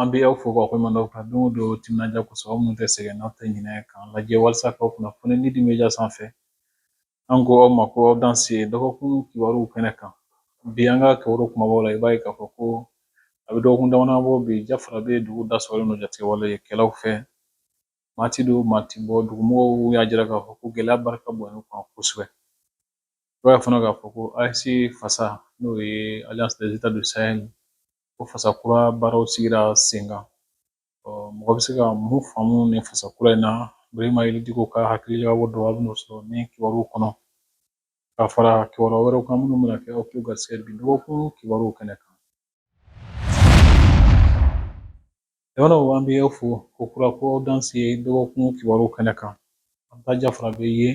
an bɛ aw fo k'aw waleɲuman dɔn ka don o don timinandiya kosɔn aw minnu tɛ sɛgɛn n'aw tɛ ɲinɛ k'an lajɛ walasa k'aw kunnafoni ni di media sanfɛ an ko aw ma ko aw dan se dɔgɔkun kibaruw kɛnɛ kan bi an ka kibaru kumabaw la i b'a ye k'a fɔ ko a bɛ dɔgɔkun damadama bɔ bi Jafara bɛ dugu da sɔgɔlen don jatigɛwalekɛlaw fɛ maa ti don maa ti bɔ dugumɔgɔw y'a jira k'a fɔ ko gɛlɛya barika bonyana kan kosɛbɛ i b'a ye fana k'a fɔ ko AES fasa n'o ye Alliance des Etats du Sahel ko fasa kura baaraw sigira sen kan mɔgɔ bɛ se ka mun faamu nin fasa kura in na Burema Yɛlɛdigo ka hakili jagabɔ dɔ a bɛn'o sɔrɔ ni kibaruw kɔnɔ ka fara kibaru wɛrɛw kan minnu bɛna kɛ aw tulo garisɛgɛ bi dɔgɔkun kibaruw kɛnɛ kan jamanaw an bɛ aw fo ko kura ko aw dan se dɔgɔkun kibaruw kɛnɛ kan an ta Jafara bɛ ye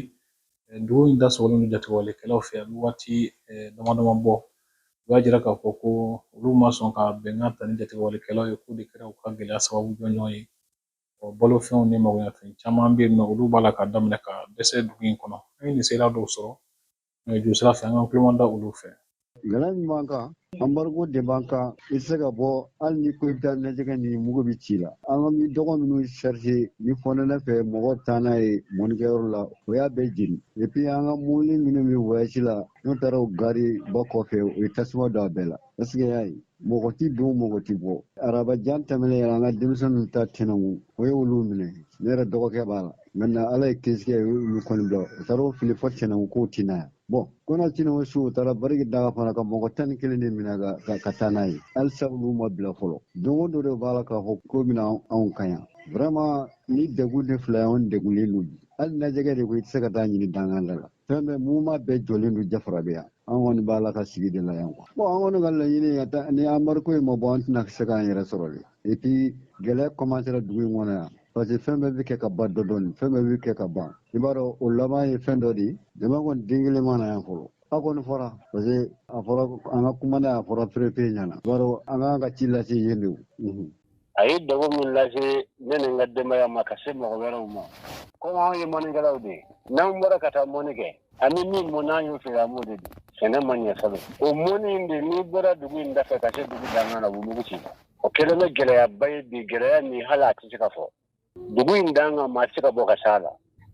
dugu in da sɔgɔlen don jatigɛwalekɛlaw fɛ a bɛ waati dama dama bɔ u y'a jira k'a fɔ ko olu ma sɔn ka bɛnkan ta ni jatigɛwalekɛlaw ye k'o de kɛra u ka gɛlɛya sababu jɔnjɔn ye balofɛnw ni magoɲɛfɛn caman bɛ yen nɔ olu b'a la ka daminɛ ka dɛsɛ dugu in kɔnɔ an ye nin seereya dɔw sɔrɔ nɛgɛjuru sira fɛ an ka kulomanda olu fɛ gɛlɛya min b'an kan embargo de b'an kan i tɛ se ka bɔ hali ni ko i bɛ taa najɛgɛ ni mugu bɛ ci la an ka dɔgɔ minnu charge ni fonɛnɛ fɛ mɔgɔ taa n'a ye mɔnikɛyɔrɔ la o y'a bɛɛ jeni et puis an ka mobili minnu bɛ voyage la n'o taara o gari bɔ kɔfɛ o ye tasuma don a bɛɛ la est ce que y'a ye mɔgɔ ti don mɔgɔ ti bɔ arabajan tɛmɛnen yɛrɛ an ka denmisɛnninw ta tɛnɛnku o ye olu minɛ ne yɛrɛ dɔgɔkɛ b'a la maintenant ala ye kisigɛ ye olu kɔni bila o taara o fili fɔ tɛnɛnku k'o ti na yan bon kɔnɔ tɛnɛnku su o taara bariki daga fana ka mɔgɔ 11 de minɛ ka taa n'a ye halisa olu ma bila fɔlɔ don o don de b'a la k'a fɔ ko bɛna anw kan yan vraiment ni degun de fila y'anw degunlen don bi hali najɛgɛ de ko i tɛ se ka taa ɲini dangan da la fɛn bɛɛ mouvement bɛɛ jɔlen don Jafara bɛ yan an kɔni b'a la ka sigi de la yan quoi bon an kɔni ka laɲini ka taa ni embargo in ma bɔ an tɛna se k'an yɛrɛ sɔrɔ de et puis gɛlɛya commencera dugu in kɔnɔ yan parce que fɛn bɛɛ bɛ kɛ ka ban dɔ dɔɔni fɛn bɛɛ bɛ kɛ ka ban i b'a dɔn o laban ye fɛn dɔ de ye jama kɔni den kelen ma na yan fɔlɔ a kɔni fɔra parce que a fɔra an ka kumanda a fɔra perepe ɲɛna i b'a dɔn an kan ka ci lase yen de a ye degun min lase ne ni n ka denbaya ma ka se mɔgɔ wɛrɛw ma komi anw ye mɔnikɛlaw de ye n'an bɔra ka taa mɔni kɛ ani min mɔ n'an y'o feere an b'o de dun sɛnɛ ma ɲɛ fɔlɔ o mɔni in de n'i bɔra dugu in dafɛ ka se dugu dangan na wulugu ci o kɛlen bɛ gɛlɛyaba ye bi gɛlɛya min hali a tɛ se ka fɔ dugu in dangan maa tɛ se ka bɔ ka s'a la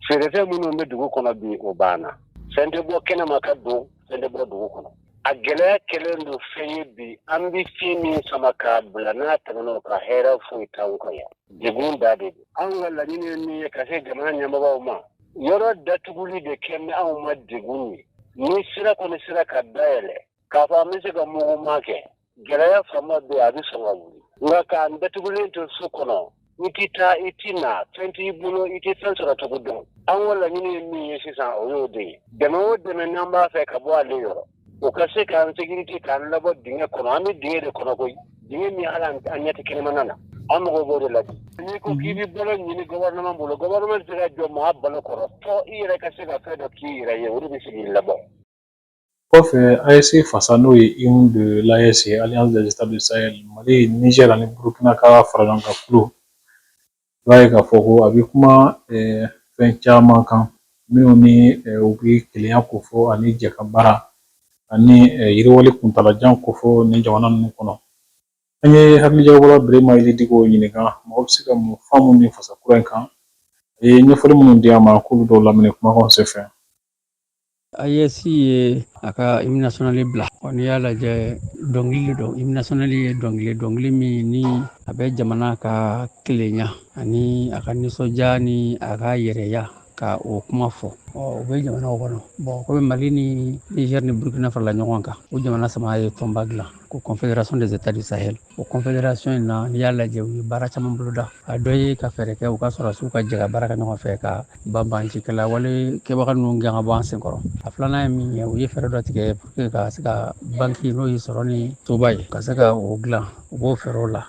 feerefɛn minnu bɛ dugu kɔnɔ bi o banna fɛn tɛ bɔ kɛnɛma ka don fɛn tɛ bɔ dugu kɔnɔ a gɛlɛya kɛlen don fɛn ye bi an bɛ fiɲɛ min sama k'a bila n'a tɛmɛna o ka hɛrɛ foyi t'anw kan yan degun da de don anw ka laɲini ye min ye ka se jamana ɲɛmɔgɔw ma yɔrɔ datuguli de kɛ bɛ anw ma degun ye ni sira kɔni sera ka dayɛlɛ k'a fɔ an bɛ se ka muguma kɛ gɛlɛya fanba bɛ a bɛ sɔn ka wuli nka k'an datugulen to so kɔnɔ i tɛ taa i tɛ na fɛn t'i bolo i tɛ fɛn sɔrɔ cogo dɔn an ka laɲini ye min ye sisan o y'o de ye dɛmɛ o dɛmɛ n'an b'a fɛ ka bɔ ale yɔrɔ o ka se k'an sécurité k'an labɔ dingɛ kɔnɔ an bɛ dingɛ de kɔnɔ koyi dingɛ min hali an ɲɛ tɛ kɛnɛmana na an mago b'o de la bi n'i ko k'i bɛ balo ɲini gouvernement bolo gouvernement tɛ se ka jɔ maa balo kɔrɔ fɔ i yɛrɛ ka se ka fɛn dɔ k'i yɛrɛ ye o de bɛ se k'i labɔ. kɔfɛ AES fasa n'o ye une de l'AES Alliance des États du Sahel Mali Niger ani Burkina ka fara ɲɔgɔn kan kulo i b'a ye k'a fɔ ko a bɛ kuma fɛn caman kan minnu ni u bɛ kelenya kofɔ ani jɛ ka baara ani yiriwali kuntalajan kofɔ nin jamana ninnu kɔnɔ an ye hakilijagabɔla Burema Yɛlɛdigo ɲininka mɔgɔ bɛ se ka mun faamu nin fasa kura in kan a ye ɲɛfɔli minnu di an ma k'olu dɔw lamɛn kumakanw senfɛ AES ye a ka hymne national bila n'i y'a lajɛ dɔnkili don hymne national ye dɔnkili min ni a bɛ jamana ka kelenya ani a ka nisɔndiya ni a ka yɛrɛya ka o kuma fɔ o bɛ jamanaw kɔnɔ komi Mali ni Niger ni Burkina farala ɲɔgɔn kan o jamana saba ye tɔnba dilan ko confédération des États du Sahel o confédération in na n'i y'a lajɛ u ye baara caman boloda a dɔ ye ka fɛɛrɛ kɛ u ka sɔrɔsiw ka jɛ ka baara kɛ ɲɔgɔn fɛ ka banban cikɛla wale kɛbaga ninnu gɛn ka bɔ an senkɔrɔ a filanan ye min ye u ye fɛɛrɛ dɔ tigɛ pour que ka se ka banki n'o ye sɔrɔ ni soba ye ka se ka o dilan u b'o fɛɛrɛw la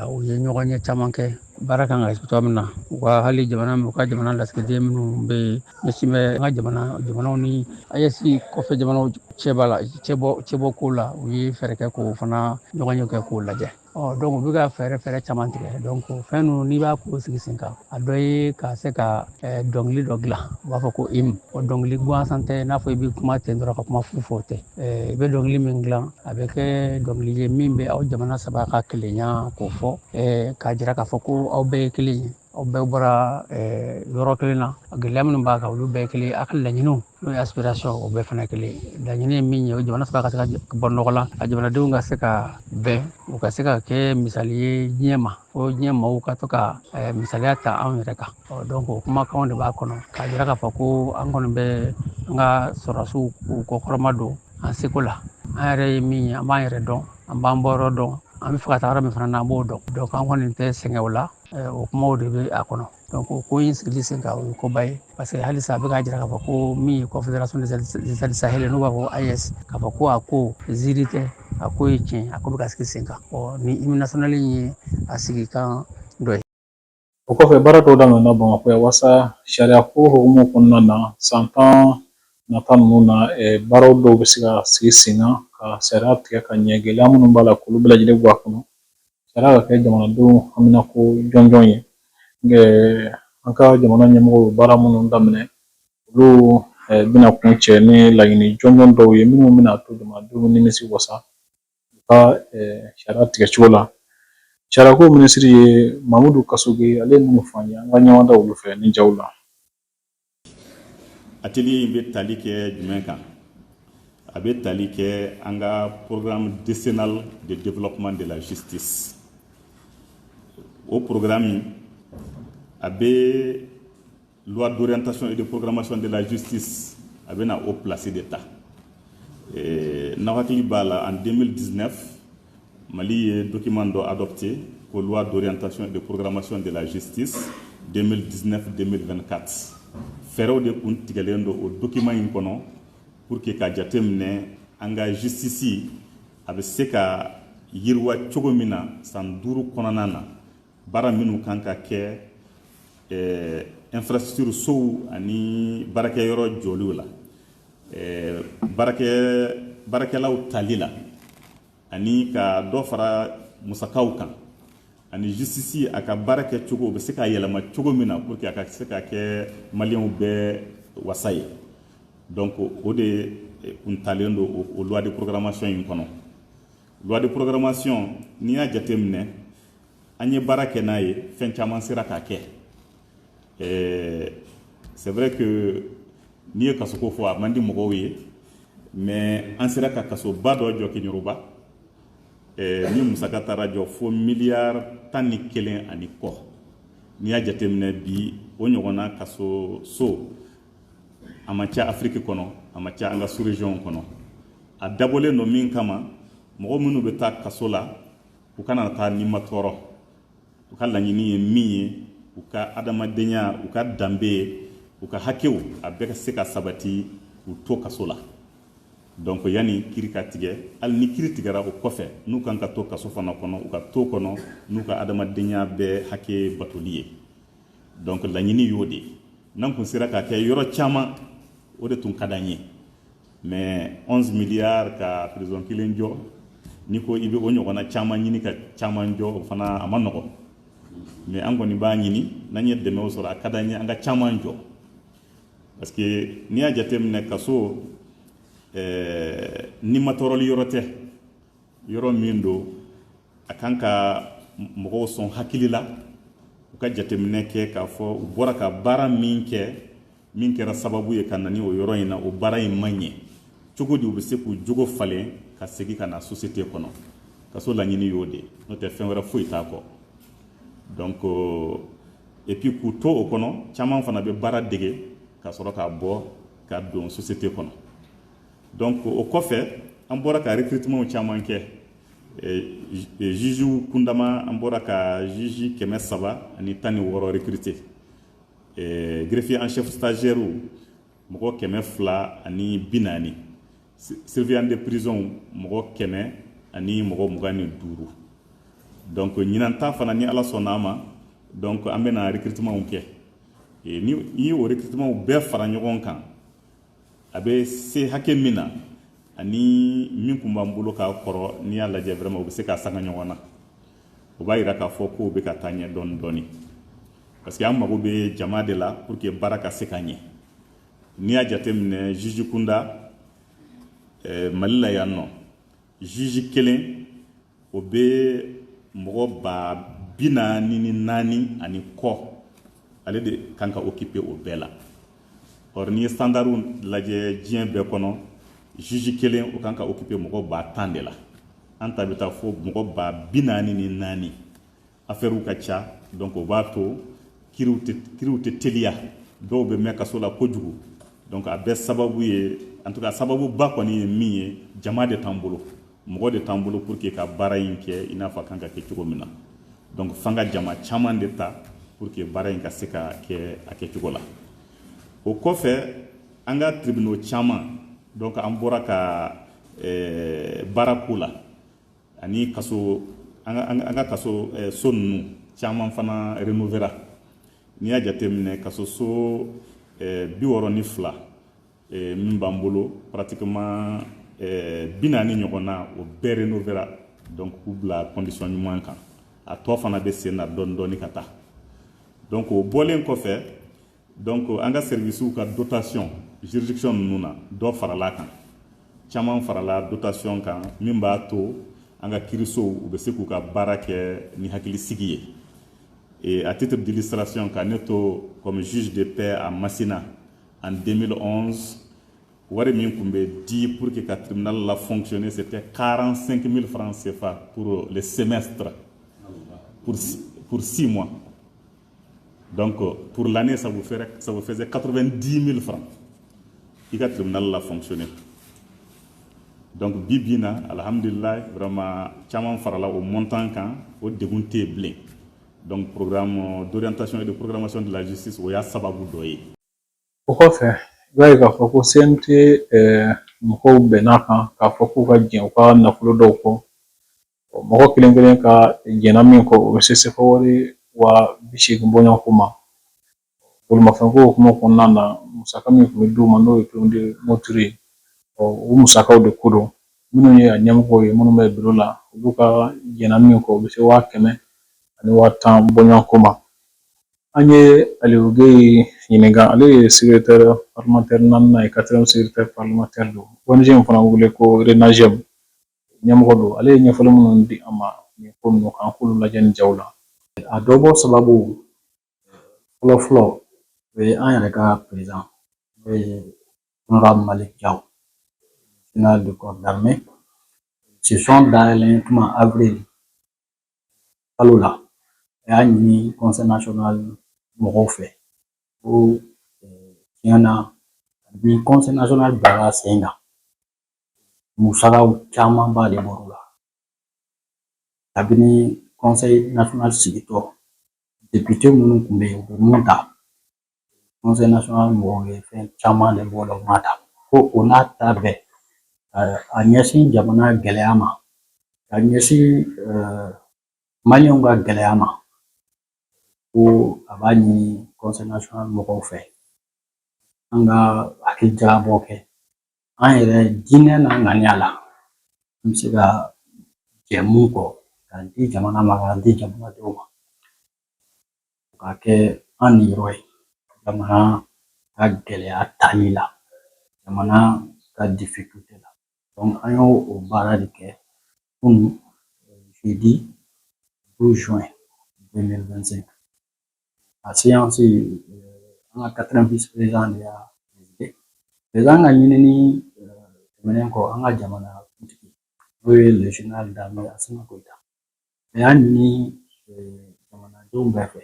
u ye ɲɔgɔn ɲɛ caman kɛ baara kan ka kɛ cogoya min na u ka hali u ka jamana lasigiden minnu bɛ yen ɲɛsin bɛ an ka jamanaw ni AES kɔfɛ jamanaw cɛbɔ ko la u ye fɛɛrɛ kɛ k'o fana ɲɔgɔn ye kɛ k'o lajɛ donc u bɛ ka fɛɛrɛ caman tigɛ donc fɛn ninnu n'i b'a ko sigi sen kan a dɔ ye ka se ka dɔnkili dɔ dilan u b'a fɔ ko hymne o dɔnkili gansan tɛ i n'a fɔ i bɛ kuma ten dɔrɔn ka kuma fu fɔ tɛ i bɛ dɔnkili min dilan a bɛ kɛ dɔnkili ye min bɛ aw jamana saba ka kelenya k'o fɔ k'a jira k'a fɔ ko aw bɛɛ ye kelen ye aw bɛɛ bɔra yɔrɔ kelen na gɛlɛya minnu b'a kan olu bɛɛ ye kelen a ka laɲiniw n'o ye aspiration o bɛɛ fana kelen laɲini ye min ye o jamana saba ka se ka bɔ nɔgɔ la a jamanadenw ka se ka bɛn u ka se ka kɛ misali ye diɲɛ ma fo diɲɛ maaw ka to ka misaliya ta anw yɛrɛ kan donc o kumakanw de b'a kɔnɔ k'a jira k'a fɔ ko an kɔni bɛ an ka sɔrɔdasiw k'u kɔkɔrɔma don an seko la an yɛrɛ ye min ye an b'an yɛrɛ dɔn an b'an bɔ yɔrɔ dɔn an bɛ fɛ ka taa yɔrɔ min fana na an b'o dɔn donc an kɔni tɛ sɛgɛn o la o kumaw de bɛ a kɔnɔ donc o ko in sigili sen kan o ye koba ye parce que halisa a bɛ k'a jira k'a fɔ ko min ye confédération des États sahel n'u b'a fɔ AES k'a fɔ ko a ko ziiri tɛ a ko ye tiɲɛ a ko bɛ ka sigi sen kan ni hymne national ye a sigi kan dɔ ye. O kɔfɛ baara dɔw daminɛna Bamakɔ yan walasa sariya ko hukumu kɔnɔna na san 10 nata ninnu na baaraw dɔw bɛ se ka sigi sen kan ka sariya tigɛ ka ɲɛ gɛlɛya minnu b'a la k'olu bɛɛ lajɛlen bɔ a kɔnɔ sariya ka kɛ jamanadenw haminako jɔnjɔn ye an ka jamana ɲɛmɔgɔw baara minnu daminɛ olu bɛna kun cɛ ni laɲini jɔnjɔn dɔw ye minnu bɛna to jamanadenw nimisi wasa u ka sariya tigɛ cogo la sariyako minisiri ye Mamudu Kasoge ale minnu fɔ an ye an ka ɲɔgɔn da olu fɛ ni jaw la. Atelier in bɛ tali kɛ jumɛn kan a bɛ tali kɛ an ka programme décennal de développement de la justice o programme a bɛ loi d'orientation et de programmation de la justice a bɛ na o place de ta n'aw hakili b'a la en 2019 Mali ye document dɔ adopté pour loi d'orientation et de programmation de la justice 2019-2024 fɛɛrɛw de kun tigɛlen don o document in kɔnɔ pour que ka jateminɛ an ka justice a bɛ se ka yiriwa cogo min na san 5 kɔnɔna na baara minnu kan ka kɛ infrastructure sow ani baarakɛyɔrɔ jɔliw la baarakɛlaw tali la ani ka dɔ fara musakaw kan ani justice a ka baara kɛ cogo bɛ se ka yɛlɛma cogo min na pour que a ka se ka kɛ maliyɛnw bɛɛ wasa ye donc o de kun talen don o loi de programmation in kɔnɔ loi de programmation n'i y'a jateminɛ an ye baara kɛ n'a ye fɛn caman sera ka kɛ c'est vrai que n'i ye kasoko fɔ a man di mɔgɔw ye mais an sera ka kasoba dɔ jɔ Keɲeroba ni musaka taara jɔ fo miliyari 11 ani kɔ n'i y'a jateminɛ bi o ɲɔgɔnna kaso so a ma ca Afiriki kɔnɔ a ma ca an ka sous-région kɔnɔ a dabɔlen don min kama mɔgɔ minnu bɛ taa kaso la u kana taa ni ma tɔɔrɔ u ka laɲini ye min ye u ka adamadenya u ka danbe u ka hakɛw a bɛɛ ka se ka sabati u to kaso la donc yani kiri ka tigɛ hali ni kiri tigɛra o kɔfɛ n'u kan ka to kaso fana kɔnɔ u ka to kɔnɔ n'u ka adamadenya bɛɛ hakɛ batoli ye donc laɲini y'o de n'an kun sera ka kɛ yɔrɔ caman o de tun ka d'an ye mais 11 miliyari ka prison kelen jɔ n'i ko i bɛ o ɲɔgɔnna caman ɲini ka caman jɔ o fana a ma nɔgɔn mais an kɔni b'a ɲini n'an ye dɛmɛw sɔrɔ a ka d'an ye an ka caman jɔ parce que n'i y'a jateminɛ kaso ni ma tɔɔrɔli yɔrɔ tɛ yɔrɔ min don a kan ka mɔgɔw sɔn hakili la u ka jateminɛ kɛ k'a fɔ u bɔra ka baara min kɛ min kɛra sababu ye ka na ni o yɔrɔ in na o baara in ma ɲɛ cogo di u bɛ se k'u jogo falen ka segin ka na société kɔnɔ kaso laɲini y'o de n'o tɛ fɛn wɛrɛ foyi t'a kɔ donc et puis k'u to o kɔnɔ caman fana bɛ baara dege ka sɔrɔ k'a bɔ ka don société kɔnɔ donc o kɔfɛ an bɔra ka recrutement caman kɛ juge kundama an bɔra ka juge 316 recruter greffier en chef stagiaire mɔgɔ 240 surveillant de prison mɔgɔ 100 ani mɔgɔ 25 donc ɲinanta fana ni ala sɔnna ma donc an bɛna recrutement kɛ ni o recrutement bɛɛ fara ɲɔgɔn kan a bɛ se hakɛ min na ani min kun b'an bolo k'a kɔrɔ n'i y'a lajɛ vraiment u bɛ se k'a sanga ɲɔgɔn na o b'a yira k'a fɔ k'o bɛ ka taa ɲɛ dɔɔni dɔɔni parce que an mago bɛ jama de la pour que baara ka se ka ɲɛ n'i y'a jateminɛ juge kunda Mali la yan nɔ juge kelen o bɛ mɔgɔ 44 ani kɔ ale de kan ka occuper o bɛɛ la or n'i ye standardu lajɛ diɲɛ bɛɛ kɔnɔ juge kelen o kan ka occuper mɔgɔ 10 de la an ta bɛ taa fo mɔgɔ 44 affaire ka ca donc o b'a to kiriw tɛ teliya dɔw bɛ mɛn kaso la kojugu donc a bɛɛ sababu ye en tout cas sababu ba kɔni ye min ye jama de t'an bolo mɔgɔ de t'an bolo pour que ka baara in kɛ i n'a fɔ a kan ka kɛ cogo min na donc f'an ka jama caman de ta pour que baara in ka se ka kɛ a kɛcogo la o kɔfɛ an ka tribunaux caman donc an bɔra ka baara ko la ani kaso an ka kaso so ninnu caman fana rénovera n'i y'a jateminɛ kaso so 62 min b'an bolo pratiquement 40 ɲɔgɔn na o bɛɛ rénovera donc k'u bila condition ɲuman kan a tɔ fana bɛ sen na dɔɔni dɔɔni ka taa donc o bɔlen kɔfɛ donc an ka services ka dotation juridiction ninnu na dɔ farala kan caman farala dotation kan min b'a to an ka kiirisow u bɛ se k'u ka baara kɛ ni hakilisigi ye et à titre d'illustration ka ne to comme juge de paix à Massina en 2011 wari min kun bɛ di pour que ka tribunal la fonctionner c'était 45 000 francs CFA pour le semestre pour 6 mois donc pour l'année ça vous faisait 90 000 francs i ka tribunal la fonctionner donc bibina alhamdulillah vraiment caman farala au montant kan o degun tɛ bilen donc programme d'orientation et de programmation de la justice o y'a sababu dɔ ye o kɔfɛ i b'a ye k'a fɔ ko CNT mɔgɔw bɛn'a kan k'a fɔ k'u ka jɛn u ka nafolo dɔw kɔ mɔgɔ kelen kelen ka jɛnna min kɔ o bɛ se sefa wari 80,000 bɔɲɔgɔnko ma bolimafɛnko hukumu kɔnɔna na musaka min tun bɛ d'u ma n'o ye permis de moteur ye o musakaw de ko don minnu ye a ɲɛmɔgɔw ye minnu bɛ biro la olu ka jɛnna min kɔ o bɛ se 100,000 ani 10,000 bɔɲɔgɔnko ma an ye Aliyu Geyi ɲininka ale ye secrétaire parlementaire 4nan ye 4e secrétaire parlementaire don ONG in fana wele ko RENAGEM ɲɛmɔgɔ don ale ye ɲɛfɔli minnu di an ma nin ko ninnu kan k'olu lajɛ nin jaw la a dɔ bɔ sababu fɔlɔ fɔlɔ o ye an yɛrɛ ka président n'o ye honorable Malick Diaw général de corps d'armée session dayɛlɛn tuma avril kalo la a y'a ɲini conseil national mɔgɔw fɛ ko tiɲɛ na ni conseil national bilara sen kan musakaw camanba de bɔr'u la kabini conseil national sigitɔ député minnu tun bɛ yen u bɛ mun ta conseil national mɔgɔw ye fɛn caman de bɔ la u ma ta ko o n'a ta bɛɛ a ɲɛsin jamana gɛlɛya ma ka ɲɛsin maliyɛnw ka gɛlɛya ma ko a b'a ɲini conseil national mɔgɔw fɛ an ka hakilijakabɔ kɛ an yɛrɛ diinɛ n'a ŋaniya la an bɛ se ka jɛ mun kɔ k'a di jamana ma k'a di jamanadenw ma k'a kɛ an niyɔrɔ ye jamana ka gɛlɛya tali la jamana ka difficulté la donc an y'o o baara de kɛ kunun jeudi 12 juin 2025 a séance an ka 4e vice-président de y'a présidé président ka ɲinini tɛmɛnen kɔ an ka jamana kuntigi n'o ye le général d'armée Asimi Goïta a y'a ɲini jamanadenw bɛɛ fɛ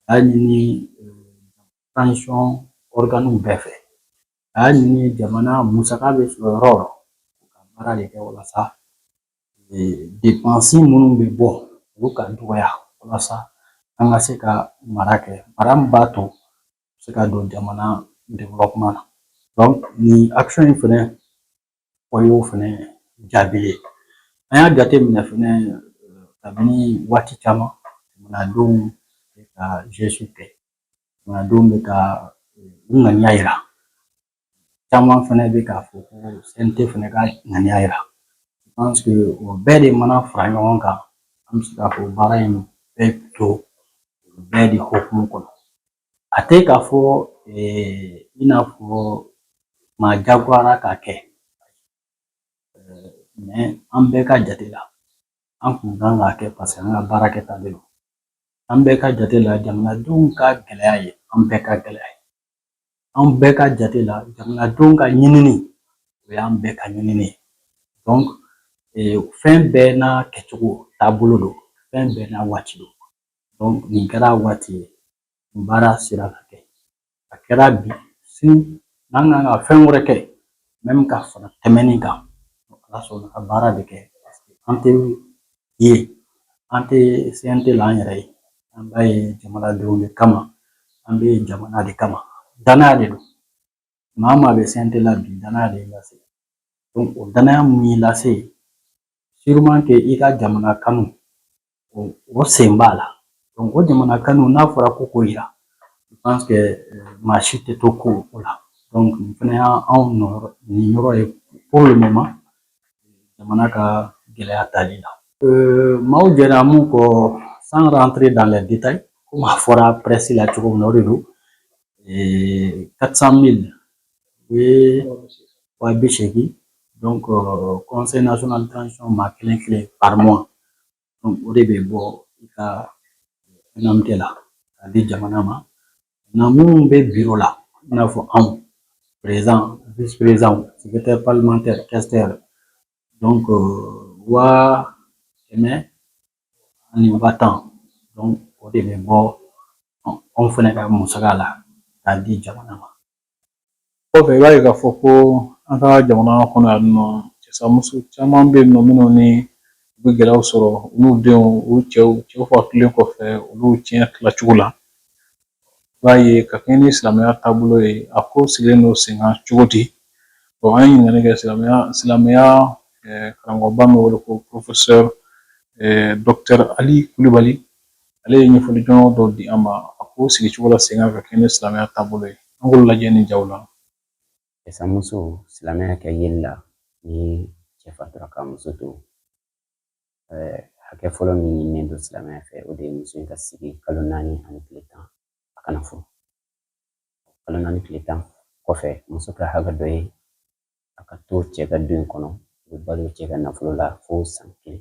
a y'a ɲini transition organew bɛɛ fɛ a y'a ɲini jamana musaka bɛ sɔrɔ yɔrɔ o yɔrɔ ka baara de kɛ walasa dépenses minnu bɛ bɔ olu ka dɔgɔya walasa an ka se ka mara kɛ mara min b'a to se ka don jamana développement na donc ni action in fɛnɛ o y'o fɛnɛ jaabi ye an y'a jate minɛ fɛnɛ kabini waati caman jamanadenw bɛ ka gestu kɛ jamanadenw bɛ ka u ŋaniya yira caman fɛnɛ bɛ k'a fɔ ko CNT fɛnɛ ka ŋaniya yira je pense que o bɛɛ de mana fara ɲɔgɔn kan an bɛ se k'a fɔ baara in bɛɛ to bɛɛ de hokumu kɔnɔ a tɛ k'a fɔ i n'a fɔ maa jagoyara k'a kɛ mais an bɛɛ ka jate la an kun kan k'a kɛ parce que an ka baara kɛta de don an bɛɛ ka jate la jamanadenw ka gɛlɛya ye an bɛɛ ka gɛlɛya ye an bɛɛ ka jate la jamanadenw ka ɲinini o y'an bɛɛ ka ɲinini ye donc fɛn bɛɛ n'a kɛcogo taabolo don fɛn bɛɛ n'a waati don donc nin kɛra waati ye nin baara sera ka kɛ a kɛra bi sini n'an kan ka fɛn wɛrɛ kɛ même ka fara tɛmɛnin kan ala sɔnna ka baara bɛ kɛ parce que an tɛ ye an tɛ CNT la an yɛrɛ ye an b'a ye jamanadenw de kama an bɛ jamana de kama danaya de don maa maa bɛ CNT la bi danaya de y'i lase donc o danaya mun y'i lase sûrement que i ka jamana kanu o sen b'a la donc o jamana kanu n'a fɔra ko k'o yira je pense que maa si tɛ to ko o la donc nin fana y'anw nɔ nin yɔrɔ ye pour le moment jamana ka gɛlɛya tali la maaw jɛra mun kɔ sans rentrer dans les détails comme a fɔra presse la cogo min na o de don 400 000 o ye 80,000 donc conseil national de transition maa kelen kelen par mois donc o de bɛ bɔ i ka NMT la k'a di jamana ma na minnu bɛ bureau la i n'a fɔ anw président vice président secrétaire parlementaire questeur donc 100,000 ani 20 donc o de bɛ bɔ anw fana ka musaka la k'a di jamana ma kɔfɛ i b'a ye k'a fɔ ko an ka jamana kɔnɔ yan nɔ cɛsamuso caman bɛ yen nɔ minnu ni u bɛ gɛlɛyaw sɔrɔ olu denw u cɛw fagatilen kɔfɛ olu tiɲɛ tilacogo la i b'a ye ka kɛɲɛ ni silamɛya taabolo ye a ko sigilen don sen kan cogo di bon an ye ɲininkali kɛ silamɛya karamɔgɔba min wele ko professeur docteur Ali Kulibali ale ye ɲɛfɔli jɔnjɔn dɔw di an ma a ko sigicogo la sen kan ka kɛɲɛ ni silamɛya taabolo ye an k'olu lajɛ nin jaw la cɛsamuso silamɛya kɛ yeli la ni cɛ fatura ka muso to hakɛ fɔlɔ min ɲininen don silamɛya fɛ o de ye muso in ka sigi kalo 4 ani tile 10 a kana furu kalo 4 tile 10 kɔfɛ muso ka hakɛ dɔ ye a ka to cɛ ka du in kɔnɔ u bɛ balo cɛ ka nafolo la fo san 1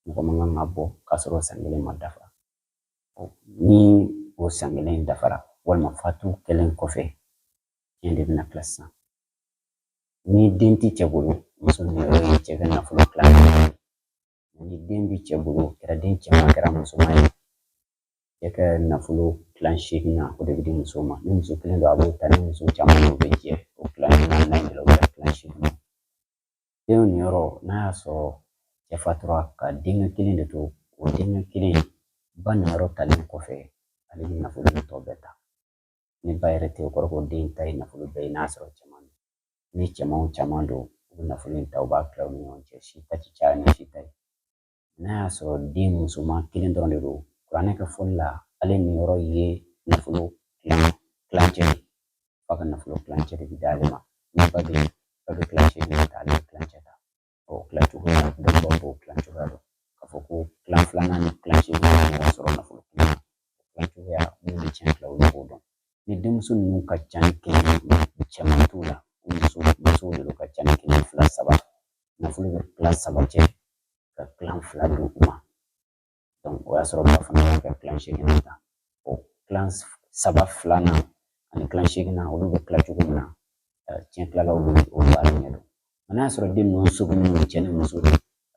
mɔgɔ man kan ka bɔ k'a sɔrɔ san 1 ma dafa ni o san 1 dafara walima fatu kɛlen kɔfɛ tiɲɛ de bɛna tila sisan ni den tɛ cɛ bolo muso ni yɔrɔ ye cɛ ka nafolo tilan ni den bɛ cɛ bolo kɛra den cɛman kɛra musoman ye cɛ ka nafolo tilan 8 na o de bɛ di muso ma ni muso kelen don a b'o ta ni muso caman o bɛ jɛ o tilan 4 na o bɛ tilan 8 na den ni yɔrɔ n'a y'a sɔrɔ cɛ fatura ka denkɛ kelen de to o denkɛ kelen ba ni yɔrɔ talen kɔfɛ ale bɛ nafolo ni tɔ bɛɛ ta ni ba yɛrɛ tɛ o kɔrɔ ko den ta ye nafolo bɛɛ ye n'a sɔrɔ cɛman don ni cɛmanw caman don u bɛ nafolo in ta u b'a tila u ni ɲɔgɔn cɛ si ta ci caya ni si ta ye n'a y'a sɔrɔ den musoman kelen dɔrɔn de don kuranɛ ka fɔli la ale ni yɔrɔ ye nafolo tilancɛ ye fa ka nafolo tilancɛ de bɛ d'ale ma ni ba bɛ tilancɛ de ta ale bɛ tilancɛ ta o tilacogo la dɔw b'o tilacogoya dɔn k'a fɔ ko tilan filanan ni tilancɛ bɛ ɲɔgɔn sɔrɔ nafolo kelen na tilacogoya minnu bɛ tiɲɛ tila olu b'o dɔn ni denmuso ninnu ka ca ni kelen cɛman t'u la musow de don ka ca ni 1, 2, 3 nafolo bɛ tila 3 cɛ ka tilan 2 don u ma donc o y'a sɔrɔ ba fana bɛ ka tilan 8 ta o tilan 3 filanan ani tilan 8 olu bɛ tila cogo min na tiɲɛ tilalaw b'o baara ɲɛ dɔn n'a y'a sɔrɔ den ninnu sogonin cɛ ni muso a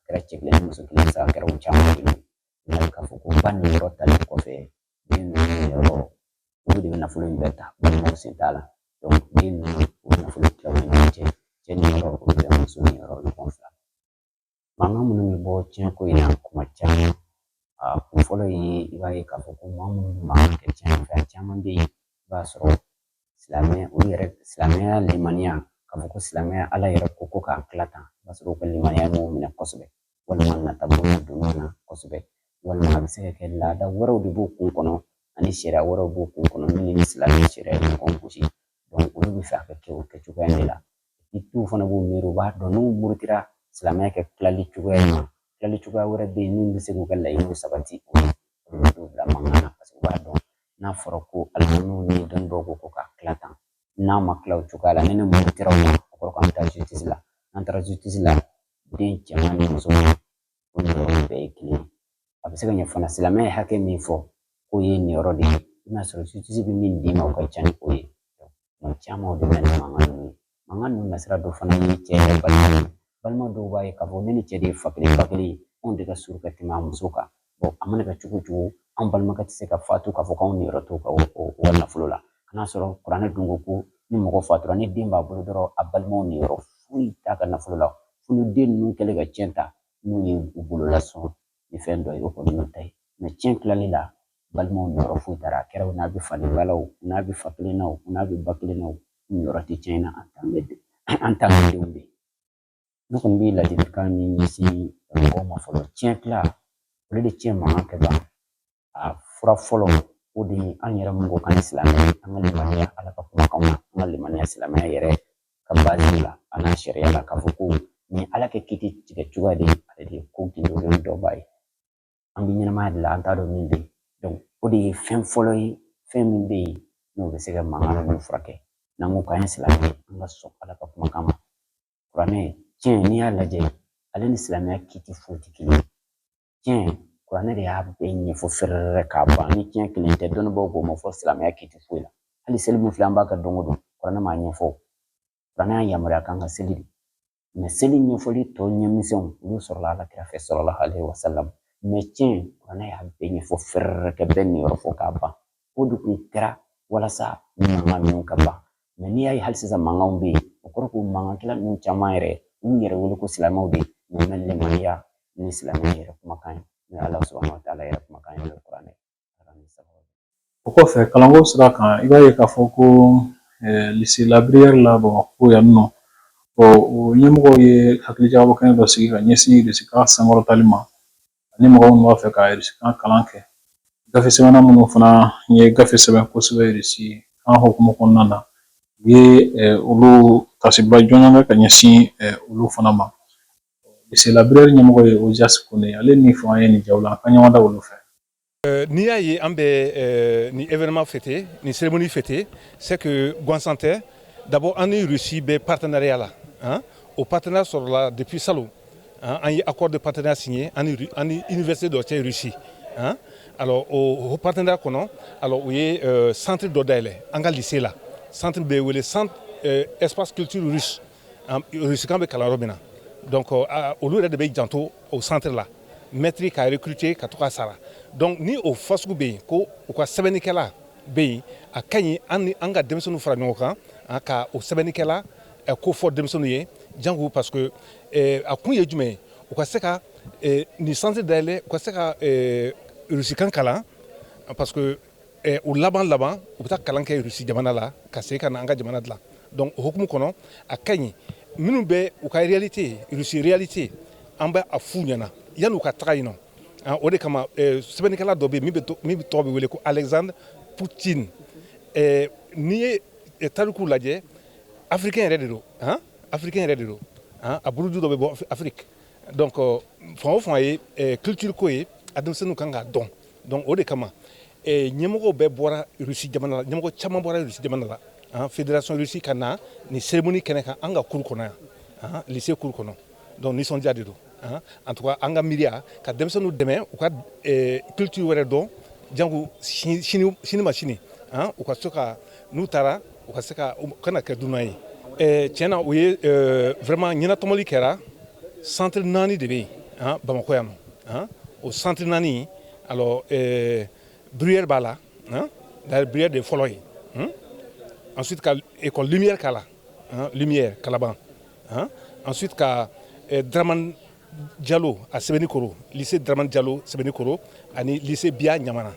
kɛra cɛ kelen ni muso kelen sa a kɛra u caman kelen n'a ye k'a fɔ ko ba ni yɔrɔ talen kɔfɛ den ninnu yɔrɔ olu de bɛ nafolo in bɛɛ ta balimaw sen t'a la donc den ninnu o nafolo tila u ni ɲɔgɔn cɛ cɛ ni yɔrɔ olu bɛ muso ni yɔrɔ ɲɔgɔn fila mankan minnu bɛ bɔ tiɲɛ ko in na kuma caman a kun fɔlɔ ye i b'a ye k'a fɔ ko maa minnu bɛ mankan kɛ tiɲɛ fɛ caman bɛ yen i b'a sɔrɔ silamɛya limaniya k'a fɔ ko silamɛya ala yɛrɛ ko k'a tila tan i b'a sɔrɔ u ka limaniya m'o minɛ kosɛbɛ walima natabolo donn'o na kosɛbɛ walima a bɛ se ka kɛ laada wɛrɛw de b'o kun kɔnɔ ani sariya wɛrɛw b'o kun kɔnɔ min ni silamɛya sariya ye ɲɔgɔn gosi donc olu bɛ fɛ a ka kɛ o kɛcogoya de la i t'u fana b'u miiri u b'a dɔn n'u murutira silamɛya kɛ tilali cogoya in ma kilali cogoya wɛrɛ bɛ yen min bɛ se k'u ka laɲiniw sabati o ye olu bɛ bila mankan na parce que u b'a dɔn n'a fɔra ko alimamiw ni dɔnnibagaw ko ka tila tan n'a ma tila o cogoya la ni ne mun tɛra o ma o kɔrɔ k'an bɛ taa justice la n'an taara justice la den cɛman ni musoman o niyɔrɔ bɛɛ ye kelen ye a bɛ se ka ɲɛ fana silamɛ ye hakɛ min fɔ k'o ye niyɔrɔ de ye i bɛna sɔrɔ justice bɛ min d'i ma o ka ca ni o ye caman de bɛ na ni mankan ninnu ye mankan ninnu nasira dɔ fana ye cɛ yɛrɛ balima dɔw b'a ye k'a fɔ ne ni cɛ de ye fa kelen ye anw de ka surun ka tɛmɛ a muso kan a mana kɛ cogo o cogo an balimakɛ tɛ se ka fatu k'a fɔ k'anw niyɔrɔ t'o ka o nafolo la kan'a sɔrɔ kuranɛ dun ko ni mɔgɔ fatura ni den b'a bolo dɔrɔn a balimaw niyɔrɔ foyi t'a ka nafolo la fo ni den ninnu kɛlen ka tiɲɛ ta n'u ye u bolo lasɔn ni fɛn dɔ ye o kɔni y'o ta ye tiɲɛ tilali la balimaw niyɔrɔ foyi t'a la a kɛra n'a bɛ fadenba la o n'a bɛ fa kelen na o n'a bɛ ba kelen na o niyɔrɔ tɛ tiɲɛ na an t'an denw de ne kɔni bɛ ladilikan min ɲɛsin mɔgɔw ma fɔlɔ tiɲɛ tila olu de tiɲɛ mankan kɛ ban a fura fɔlɔ o de ye an yɛrɛ mun ko k'an ye silamɛ an ka limaniya ala ka kumakanw na an ka limaniya silamɛya yɛrɛ ka bazi la an n'a sariya la k'a fɔ ko ni ala kɛ kiti tigɛ cogoya de ale de ye ko gindo dɔ b'a ye an bɛ ɲɛnamaya de la an t'a dɔn min bɛ yen o de ye fɛn fɔlɔ ye fɛn min bɛ yen n'o bɛ se ka mankan ninnu furakɛ n'an ko k'an ye silamɛ an ka sɔn ala ka kumakan ma kuranɛ tiɲɛ n'i y'a lajɛ ale ni silamɛya kiti foyi tɛ kelen ye tiɲɛ kuranɛ de y'a bɛɛ ɲɛfɔ fɛrɛrɛ k'a ban ni tiɲɛ kelen tɛ dɔnnibaaw k'o ma fɔ silamɛya kiti foyi la hali seli min filɛ an b'a kɛ don o don kuranɛ m'a ɲɛfɔ kuranɛ y'a yamaruya k'an ka seli de mɛ seli ɲɛfɔli tɔ ɲɛmisɛnw olu sɔrɔla alakira fɛ sallallahu alaihi wasallam mɛ tiɲɛ kuranɛ y'a bɛɛ ɲɛfɔ fɛrɛrɛ kɛ bɛɛ niyɔrɔ fɔ k'a ban o de kun kɛra walasa mankan ninnu ka ban mɛ n'i y'a ye hali sisan mankanw bɛ yen o kɔrɔ ko mankankɛla ninnu caman yɛrɛ u yɛrɛ wele ko silamɛw de mɛ mɛ limaniya ni silamɛya yɛrɛ kumakan ye ni ala subahanahu wa taala yɛrɛ kumakan ye kuranɛ o kɔfɛ kalanko sira kan i b'a ye k'a fɔ ko lycée La Bruyère la Bamakɔ yan nɔ o ɲɛmɔgɔw ye hakilijagabɔ kɛnɛ dɔ sigi ka ɲɛsin irisikan sankɔrɔtali ma ani mɔgɔ minnu b'a fɛ ka irisikan kalan kɛ gafe sɛbɛnna minnu fana ye gafe sɛbɛn kosɛbɛ irisikan hukumu kɔnɔna na u ye olu tasiba jɔnjɔn bɛ ka ɲɛsin olu fana ma lycée La Bruyère ɲɛmɔgɔ ye Ozias Kone ale ni fɔ an ye nin jaw la an ka ɲɔgɔn da olu fɛ. N'i y'a ye an bɛ ni événement fêté ni cérémonie fêté c'est que Guansanté d'abord an ni Russie bɛ partenariat la o partenariat sɔrɔla depuis salon an ye accord de partenariat signé an ni université dɔ cɛ Russie alors o partenariat kɔnɔ alors o ye centre dɔ dayɛlɛ an ka lycée la centre bɛ wele centre espace culture russe russikan bɛ kalan yɔrɔ min na donc olu yɛrɛ de bɛ janto o centre la maître ka recruter ka to ka sara donc ni o fasugu bɛ yen ko u ka sɛbɛnnikɛla bɛ yen a ka ɲi an ka denmisɛnninw fara ɲɔgɔn kan ka o sɛbɛnnikɛla ko fɔ denmisɛnninw ye jango parce que a kun ye jumɛn ye u ka se ka nin centre dayɛlɛ u ka se ka russikan kalan parce que o laban u bɛ taa kalan kɛ Russie jamana la ka segin ka na an ka jamana dilan donc o hukumu kɔnɔ a ka ɲi minnu bɛ u ka réalité Russie réalité an bɛ a f'u ɲɛna yan'u ka taga yen nɔ o de kama sɛbɛnnikɛla dɔ bɛ yen min tɔgɔ bɛ wele ko Alexandre Poutine n'i ye tarikuw lajɛ africain yɛrɛ de don africain yɛrɛ de don a buruju dɔ bɛ bɔ Afrique donc fan o fan ye culture ko ye a denmisɛnninw kan k'a dɔn donc o de kama ɲɛmɔgɔw bɛɛ bɔra Russie jamana la ɲɛmɔgɔ caman bɔra Russie jamana la fédération Russie ka na nin cérémonie kɛnɛ kan an ka cours kɔnɔ yan lycée cours kɔnɔ donc nisɔndiya de don en tout cas an ka miiriya ka denmisɛnninw dɛmɛ u ka culture wɛrɛ dɔn jango sini ma sini u ka se ka n'u taara u ka se ka u kana kɛ dunan ye tiɲɛ na o ye vraiment ɲɛnatɔmɔli kɛra centre 4 de bɛ yen Bamakɔ yan nɔ o centre 4 alors Bruyère b'a la d'ailleurs Bruyère de fɔlɔ ye ensuite ka école Lumière k'a la Lumière Kalaban ensuite ka Dramane Diallo a Sɛbɛnnikoro lycée Dramane Diallo Sɛbɛnnikoro ani lycée Biya Ɲamana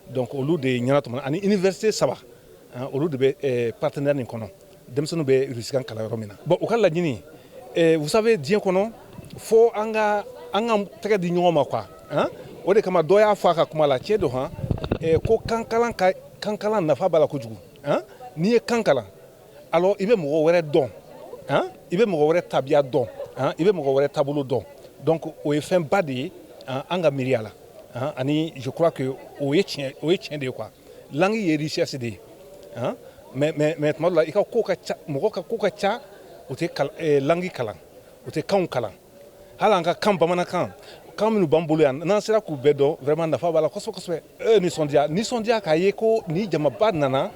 donc olu de ɲɛnatɔmɔ ani université 3 olu de bɛ partenaire nin kɔnɔ denmisɛnninw bɛ russikan kalan yɔrɔ min na bon u ka laɲini vous savez diɲɛ kɔnɔ fo an ka tɛgɛ di ɲɔgɔn ma quoi o de kama dɔ y'a fɔ a ka kuma la cɛ don ko kankalan nafa b'a la kojugu n'i ye kan kalan alors i bɛ mɔgɔ wɛrɛ dɔn i bɛ mɔgɔ wɛrɛ tabiya dɔn i bɛ mɔgɔ wɛrɛ taabolo dɔn donc o ye fɛn ba de ye an ka miiriya la ani je crois que o ye tiɲɛ de ye quoi langue ye richesse de ye mais tuma dɔ la i ka ko ka ca mɔgɔ ka ko ka ca o tɛ langue kalan o tɛ kanw kalan hali an ka kan bamanankan kan minnu b'an bolo yan n'an sera k'u bɛɛ dɔn vraiment nafa b'a la kosɛbɛ kosɛbɛ nisɔndiya k'a ye ko ni jamaba nana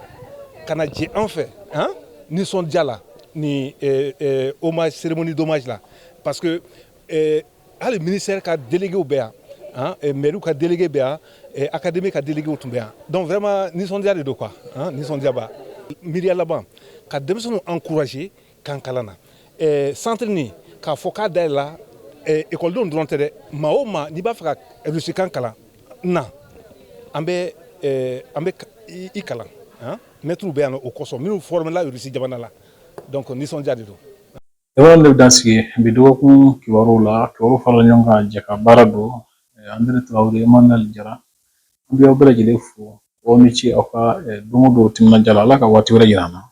ka na jɛ an fɛ nisɔndiya la ni hommage cérémonie d'hommage la parce que hali ministère ka délégué bɛ yan maire ka délégué bɛ yan académie ka délégué tun bɛ yan donc vraiment nisɔndiya de don quoi nisɔndiya b'a miiriya laban ka denmisɛnninw encourager kan kalan na centre nin k'a fɔ k'a dayɛlɛla ekɔlidenw dɔrɔn tɛ dɛ maa o maa n'i b'a fɛ ka rusi kan kalan na an bɛ i kalan mɛtiriw bɛ yan o kosɔn minnu formela rusi jamana la donc nisɔndiya de don. Jamana de bɛ dan sigi bi dɔgɔkun kibaruw la kibaruw farala ɲɔgɔn kan jɛ ka baara don André Traoré Emmanuel Jara an bɛ aw bɛɛ lajɛlen fo aw ni ce aw ka don o don timinandiya la Ala ka waati wɛrɛ yira an na.